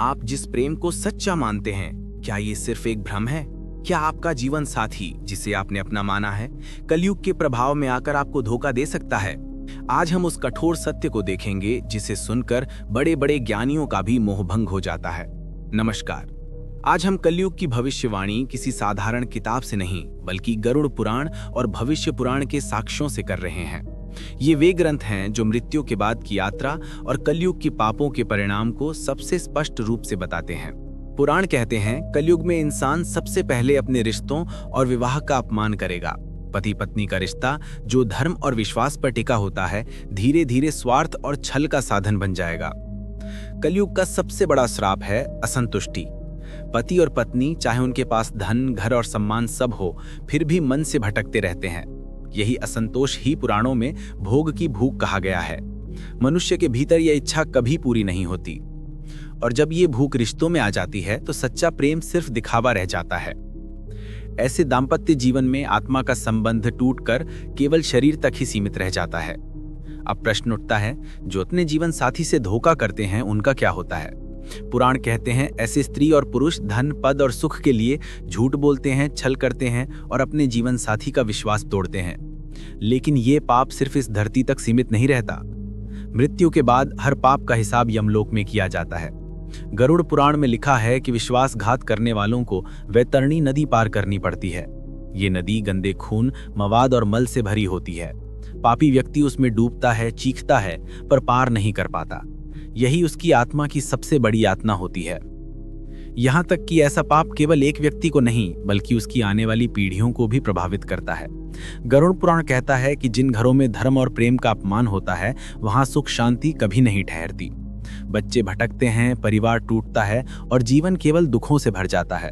आप जिस प्रेम को सच्चा मानते हैं, क्या ये सिर्फ एक भ्रम है? क्या आपका जीवन साथी, जिसे आपने अपना माना है, कलयुग के प्रभाव में आकर आपको धोखा दे सकता है? आज हम उस कठोर सत्य को देखेंगे जिसे सुनकर बड़े बड़े ज्ञानियों का भी मोहभंग हो जाता है। नमस्कार। आज हम कलयुग की भविष्यवाणी किसी साधारण किताब से नहीं, बल्कि गरुड़ पुराण और भविष्य पुराण के साक्ष्यों से कर रहे हैं। ये वे ग्रंथ हैं जो मृत्यु के बाद की यात्रा और कलयुग की पापों के परिणाम को सबसे स्पष्ट रूप से बताते हैं। पुराण कहते हैं, कलयुग में इंसान सबसे पहले अपने रिश्तों और विवाह का अपमान करेगा। पति पत्नी का रिश्ता, जो धर्म और विश्वास पर टिका होता है, धीरे धीरे स्वार्थ और छल का साधन बन जाएगा। कलयुग का सबसे बड़ा श्राप है असंतुष्टि। पति और पत्नी, चाहे उनके पास धन, घर और सम्मान सब हो, फिर भी मन से भटकते रहते हैं। यही असंतोष ही पुराणों में भोग की भूख कहा गया है। मनुष्य के भीतर यह इच्छा कभी पूरी नहीं होती, और जब ये भूख रिश्तों में आ जाती है तो सच्चा प्रेम सिर्फ दिखावा रह जाता है। ऐसे दाम्पत्य जीवन में आत्मा का संबंध टूटकर केवल शरीर तक ही सीमित रह जाता है। अब प्रश्न उठता है, जो अपने जीवन साथी से धोखा करते हैं उनका क्या होता है? पुराण कहते हैं, ऐसे स्त्री और पुरुष धन, पद और सुख के लिए झूठ बोलते हैं, छल करते हैं और अपने जीवन साथी का विश्वास तोड़ते हैं। लेकिन ये पाप सिर्फ इस धरती तक सीमित नहीं रहता। मृत्यु के बाद हर पाप का हिसाब यमलोक में किया जाता है। गरुड़ पुराण में लिखा है कि विश्वासघात करने वालों को वैतरणी नदी पार करनी पड़ती है। ये नदी गंदे खून, मवाद और मल से भरी होती है। पापी व्यक्ति उसमें डूबता है, चीखता है, पर पार नहीं कर पाता। यही उसकी आत्मा की सबसे बड़ी यातना होती है। यहाँ तक कि ऐसा पाप केवल एक व्यक्ति को नहीं, बल्कि उसकी आने वाली पीढ़ियों को भी प्रभावित करता है। गरुड़ पुराण कहता है कि जिन घरों में धर्म और प्रेम का अपमान होता है, वहाँ सुख शांति कभी नहीं ठहरती। बच्चे भटकते हैं, परिवार टूटता है और जीवन केवल दुखों से भर जाता है।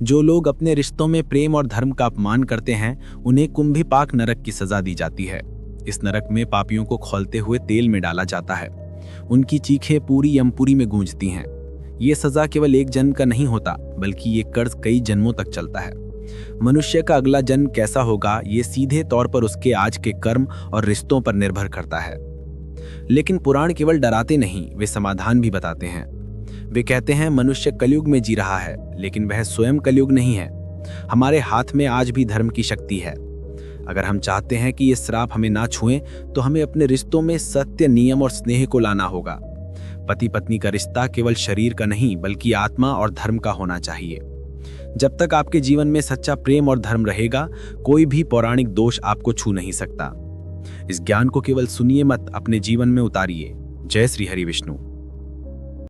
जो लोग अपने रिश्तों में प्रेम और धर्म का अपमान करते हैं, उन्हें कुंभीपाक नरक की सजा दी जाती है। इस नरक में पापियों को खौलते हुए तेल में डाला जाता है। उनकी चीखें पूरी यमपुरी में गूंजती हैं। ये सजा केवल एक जन्म का नहीं होता, बल्कि ये कर्ज कई जन्मों तक चलता है। मनुष्य का अगला जन्म कैसा होगा, ये सीधे तौर पर उसके आज के कर्म और रिश्तों पर निर्भर करता है। लेकिन पुराण केवल डराते नहीं, वे समाधान भी बताते हैं। वे कहते हैं, मनुष्य कलयुग में जी रहा है, लेकिन वह स्वयं कलयुग नहीं है। हमारे हाथ में आज भी धर्म की शक्ति है। अगर हम चाहते हैं कि ये श्राप हमें ना छुए, तो हमें अपने रिश्तों में सत्य, नियम और स्नेह को लाना होगा। पति पत्नी का रिश्ता केवल शरीर का नहीं, बल्कि आत्मा और धर्म का होना चाहिए। जब तक आपके जीवन में सच्चा प्रेम और धर्म रहेगा, कोई भी पौराणिक दोष आपको छू नहीं सकता। इस ज्ञान को केवल सुनिए मत, अपने जीवन में उतारिए। जय श्री हरि विष्णु।